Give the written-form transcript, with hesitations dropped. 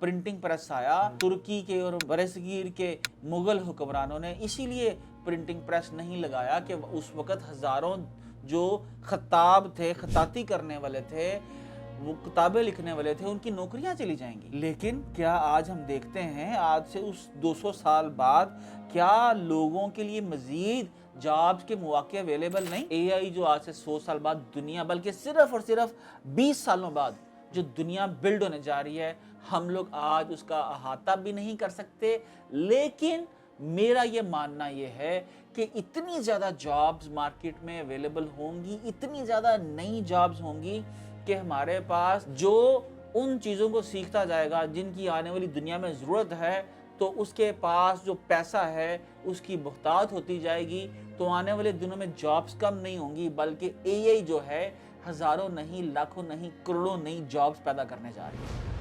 Printing press आया तुर्की के और बरसगीर के मुगल हुक्मरानों ने इसीलिए प्रिंटिंग प्रेस नहीं लगाया कि उस वक़्त हज़ारों जो खताब थे, खताती करने वाले थे, वो किताबें लिखने वाले थे, उनकी नौकरियां चली जाएंगी। लेकिन क्या आज हम देखते हैं, आज से उस 200 साल बाद क्या लोगों के लिए मजीद जॉब्स के मौके अवेलेबल नहीं? एआई जो आज से 100 साल बाद दुनिया, बल्कि सिर्फ और सिर्फ 20 सालों बाद जो दुनिया बिल्ड होने जा रही है, हम लोग आज उसका अहाता भी नहीं कर सकते। लेकिन मेरा ये मानना ये है कि इतनी ज़्यादा जॉब्स मार्केट में अवेलेबल होंगी, इतनी ज़्यादा नई जॉब्स होंगी कि हमारे पास जो उन चीज़ों को सीखता जाएगा जिनकी आने वाली दुनिया में ज़रूरत है, तो उसके पास जो पैसा है उसकी बहुतायत होती जाएगी। तो आने वाले दिनों में जॉब्स कम नहीं होंगी, बल्कि एआई जो है हज़ारों नहीं, लाखों नहीं, करोड़ों नई जॉब्स पैदा करने जा रही है।